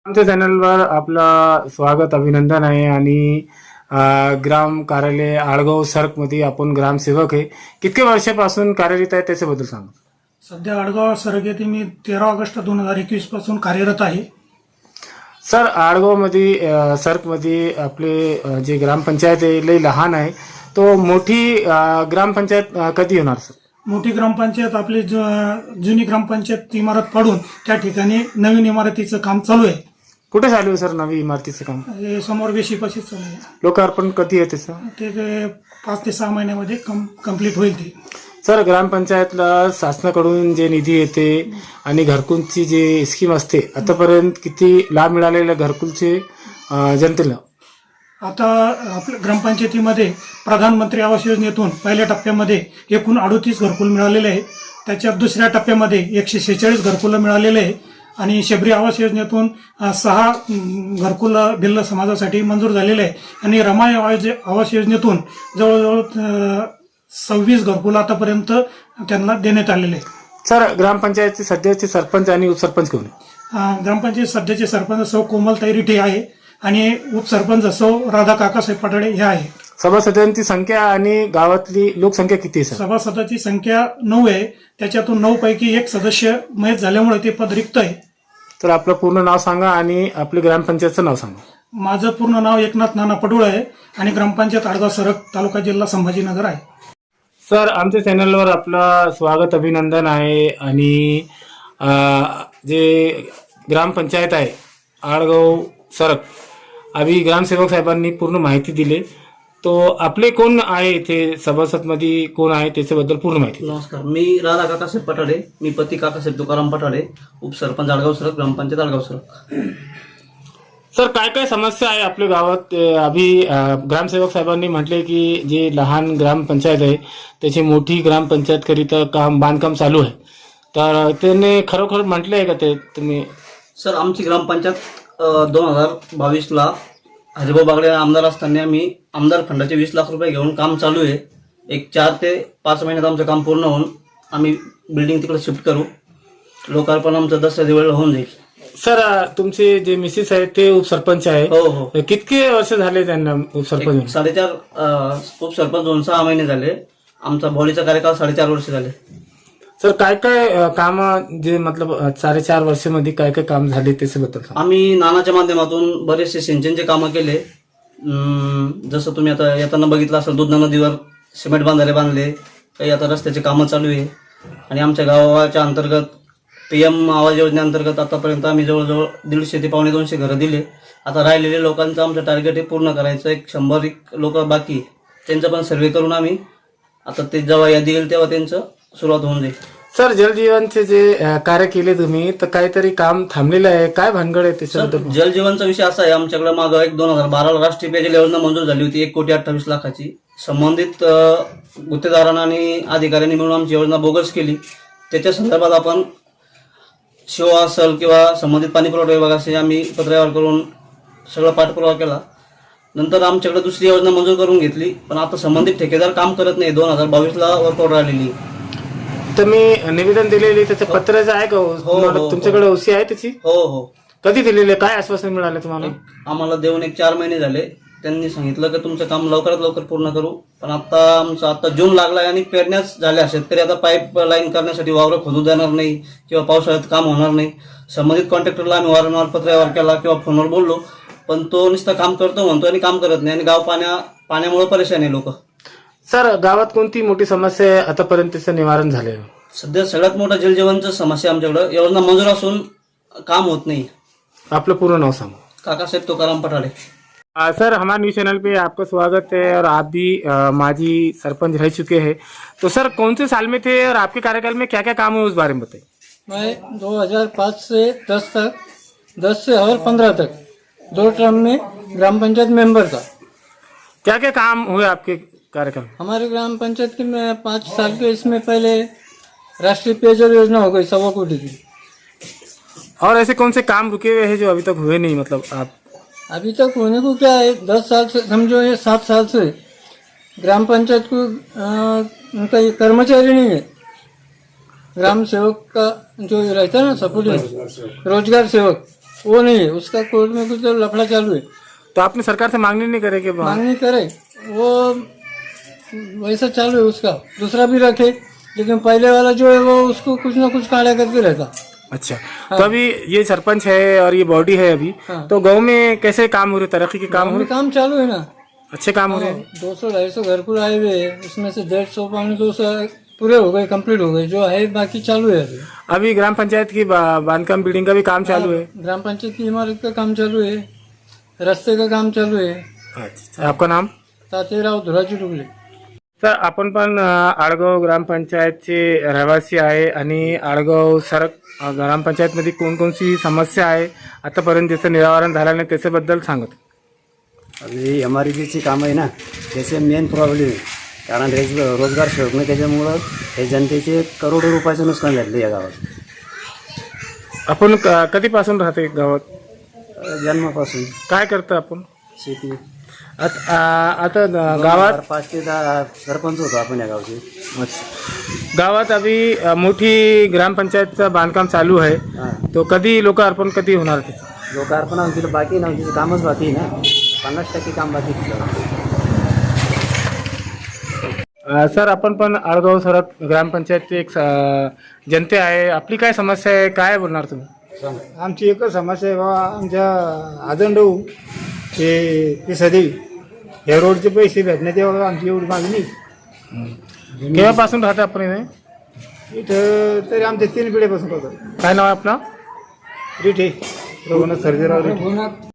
आमच्या चॅनलवर आपलं स्वागत अभिनंदन आहे आणि ग्राम कार्यालय आळगाव सरकमध्ये आपण ग्रामसेवक आहे. किती वर्षापासून कार्यरत आहे त्याच्याबद्दल सांगा. सध्या आडगाव सरग येथे मी 13 ऑगस्ट 2021 पासून कार्यरत आहे. सर, आळगावमध्ये सरकमध्ये आपले जे ग्रामपंचायत आहे लई लहान आहे, तो मोठी ग्रामपंचायत कधी होणार सर? मोठी ग्रामपंचायत आपली जुनी ग्रामपंचायत इमारत पाडून त्या ठिकाणी नवीन इमारतीचं काम चालू आहे. कुठे चालू आहे सर नवी इमारतीचं काम? हे समोर वेशीपाशीच चालू आहे. लोकार्पण कधी आहे त्याचं? ते 5 ते 6 महिन्यामध्ये कंप्लीट होईल. ते सर, ग्रामपंचायतला शासनाकडून जे निधी येते आणि घरकुलची जे स्कीम असते, आतापर्यंत किती लाभ मिळालेला घरकुलचे जनतेला? आता आपल्या ग्रामपंचायतीमध्ये प्रधानमंत्री आवास योजनेतून पहिल्या टप्प्यामध्ये एकूण 38 घरकुल मिळालेले आहे. त्याच्यात दुसऱ्या टप्प्यामध्ये 146 घरकुल मिळालेले आहे आणि शबरी आवास योजनेतून 6 घरकुल भिल्ल समाजासाठी मंजूर झालेले आहे आणि रमाई आवास योजनेतून जवळजवळ 26 घरकुल आतापर्यंत त्यांना देण्यात आलेले आहे. सर, ग्रामपंचायतचे सध्याचे सरपंच आणि उपसरपंच कोण आहे? ग्रामपंचायत सध्याचे सरपंच सौ कोमलताई रिठे आहे आणि उपसरपंच सौ राधा काकासाहेब पटाडे हे आहे. सभासदांची संख्या आणि गावातली लोकसंख्या किती आहे सर? सभासदांची संख्या 9 आहे. त्याच्यातून 9 पैकी 1 सदस्य मयत झाल्यामुळे ते पद रिक्त आहे. तर आपलं पूर्ण नाव सांगा आणि आपल्या ग्रामपंचायतचं नाव सांगा. माझं पूर्ण नाव एकनाथ नाना पटोळे आहे आणि ग्रामपंचायत आडगाव सरक, तालुका जिल्हा संभाजीनगर आहे. सर, आमच्या चॅनलवर आपलं स्वागत अभिनंदन आहे आणि जे ग्रामपंचायत आहे आळगाव सरक, अभि ग्रामसेवक साहेबांनी पूर्ण माहिती दिली. तो आपले कोण आहे ते सभासदमध्ये कोण आहे त्याच्याबद्दल पूर्ण माहिती. नमस्कार, मी राधा काकासाहेब पठाडे, मी पती काकासाहेब तुकाराम पठाडे, उपसरपंच आडगाव सरक, ग्रामपंचायत आडगाव सरक. सर, काय काय समस्या आहे आपल्या गावात? ग्रामसेवक साहेबांनी म्हटले की जे लहान ग्रामपंचायत आहे त्याची मोठी ग्रामपंचायत करिता बांधकाम चालू आहे, तर त्यांनी खरोखर म्हटले आहे का ते तुम्ही? सर, आमची ग्रामपंचायत 2022ला हरिभाऊ बागडे आमदार असताना आम्ही आमदार फंडाचे 20 लाख रुपये घेऊन काम चालू आहे. एक 4 ते 5 महिन्यात आमचं काम पूर्ण होऊन आम्ही बिल्डिंग तिकडे शिफ्ट करू. लोकार्पण आमचं 10 दिवस होऊन जाईल. सर, तुमचे जे मिसेस आहेत ते उपसरपंच आहे. हो हो. कितके वर्ष झाले त्यांना उपसरपंच? 4.5 उपसरपंच होऊन 6 महिने झाले. आमचा भोवलीचा कार्यकाळ 4.5 वर्ष झाले. सर, काय काय काम जे मतलब 4.5 वर्षामध्ये काय काय काम झाले त्याच्याबद्दल सांगा. आम्ही नानाच्या माध्यमातून बरेचसे सिंचनचे कामं केले. जसं तुम्ही आता येताना बघितलं असेल, दुधना नदीवर सिमेंट बांधारे बांधले, काही आता रस्त्याचे कामं चालू आहे आणि आमच्या गावाच्या अंतर्गत PM आवास योजनेअंतर्गत आतापर्यंत आम्ही जवळजवळ 150 ते 250 घरं दिले. आता राहिलेल्या लोकांचं आमचं टार्गेट हे पूर्ण करायचं. 100 लोक बाकी, त्यांचा पण सर्वे करून आम्ही आता ते जेव्हा यादी येईल तेव्हा त्यांचं सुरुवात होऊन जाईल. सर, जलजीवनचे जे कार्य केले तुम्ही, तर काहीतरी काम थांबलेलं आहे, काय भानगड आहे त्याच्याबद्दल? जलजीवनचा विषय असा आहे, आमच्याकडे मागं 2012ला राष्ट्रीय पेयजल योजना मंजूर झाली होती 1,28,00,000ची. संबंधित गुत्तेदारांना आणि अधिकाऱ्यांनी मिळून आमची योजना बोगस केली. त्याच्या संदर्भात आपण शिवा असेल किंवा संबंधित पाणी पुरवठा विभागाशी आम्ही पत्रव्यवहार करून सगळं पाठपुरावा केला. नंतर आमच्याकडे दुसरी योजना मंजूर करून घेतली, पण आता संबंधित ठेकेदार काम करत नाही. 2022ला वर्क ऑर्डर आलेली. तुम्ही निवेदन दिलेली त्याचं पत्राचं आहे का? तुमच्याकडे ओसी आहे त्याची? हो हो. कधी दिलेले? काय आश्वासन मिळालं तुम्हाला? आम्हाला देऊन 4 महिने झाले. त्यांनी सांगितलं की तुमचं काम लवकरात लवकर पूर्ण करू, पण आता जून लागलाय आणि पेरण्याच झाल्या. शेतकरी आता पाईपलाईन करण्यासाठी वावरं खोदू देणार नाही किंवा पावसाळ्यात काम होणार नाही. संबंधित कॉन्ट्रॅक्टरला आम्ही वारंवार पत्रव्यवहार केला किंवा फोनवर बोललो, पण तो नुसतं काम करतो म्हणतो आणि काम करत नाही आणि गाव पाण्यामुळे परेशान आहे लोक. सर, गावात कोणती मोठी समस्या आहे आतापर्यंत त्याचं निवारण झालं? सध्या सगळ्यात मोठा जलजीवनचं समस्या आमच्याकडे. योजना मंजूर असून काम होत नहीं. आपलं पूर्ण नाव सांगा. काकासाहेब तुकाराम पठाडे. सर, हमारे न्यूज चैनल पे आपका स्वागत है और आप भी माजी सरपंच रह चुके हैं, तो सर कौन से साल में थे और आपके कार्यकाल में क्या क्या काम हुए उस बारे में बताइए. मैं 2005 से 10 तक, 10 से और 15 तक 2 टर्म में ग्राम पंचायत मेंबर था. क्या क्या काम हुए आपके कार्यकाल? हमारे ग्राम पंचायत के में 5 साल के इसमें पहले राष्ट्रीय पेयजल योजना हो गई 1.25 कोटी की. और ऐसे कौन से काम रुके हुए हैं जो अभी तक हुए नहीं? मतलब आप अभी तक होने को क्या है, 10 साल से समझो, ये 7 साल से ग्राम पंचायत को उनका ये कर्मचारी नहीं है. ग्राम सेवक का जो रहता है ना, सपोर्ट रोजगार सेवक, वो नहीं है, उसका कोर्ट में कुछ लफड़ा चालू है। तो आपने सरकार से मांगनी नहीं करे कि मांगनी करे वो वैसा चालू है उसका, दूसरा भी रखे, लेकिन पहले वाला जो है वो उसको कुछ ना कुछ काड़ा करते रहता। अच्छा। तो अभी ये सरपंच है और ये बॉडी है अभी, हाँ। तो गांव में कैसे काम हो रहे, तरक्की के काम हो अभी रहे, काम चालू है ना, अच्छे काम हो रहे हैं? 200-250 घरकुल आए हुए हैं, उसमें से 150 200 पूरे हो गए, कंप्लीट हो गए, जो है बाकी चालू है अभी। अभी ग्राम पंचायत की बांधकाम बिल्डिंग का भी काम चालू है। ग्राम पंचायत की इमारत का काम चालू है, रस्ते का काम चालू है। अच्छा, आपका नाम? तातेराव धुराजी डुगले. सर, आपण पण आडगाव ग्रामपंचायतचे रहिवासी आहे आणि आडगाव सरक ग्रामपंचायतमध्ये कोणकोणती समस्या आहे आतापर्यंत ज्याचं निराकरण झालं नाही त्याच्याबद्दल सांगत. अभी हमारी जी काम आहे ना त्याचे मेन प्रॉब्लेम आहे, कारण रोजगार शोध नाही, त्याच्यामुळं हे जनतेचे करोडो रुपयाचं नुकसान झालेलं या गावात. आपण कधीपासून राहते गावात? जन्मापासून. काय करतं आपण? शेती. आता गावात 5 ते 10 सरपंच होतो आपण या गावचे. गावात अभी मोठी ग्रामपंचायतचं बांधकाम चालू आहे, तो कधी लोकार्पण कधी होणार? लोकार्पण आमचं बाकी ना, तिचं कामच बाकी आहे ना, 50% काम बाकी आहे. सर, आपण पण आडगाव सरक ग्रामपंचायतचे एक जनते आहे, आपली काय समस्या आहे, काय बोलणार तुम्ही? आमची एकच समस्या आहे बाबा, आमच्या आदंडऊ ते सदैव या रोडचे पैसे भेटण्यात यावं, आमची एवढी मागणी. केव्हापासून राहते आपण इथे? इथं तरी आमच्या 3 पिढ्यापासून होतं. काय नाव आहे आपलं? रिठे रघुनाथ सर्जेराव रिठे. रघुनाथ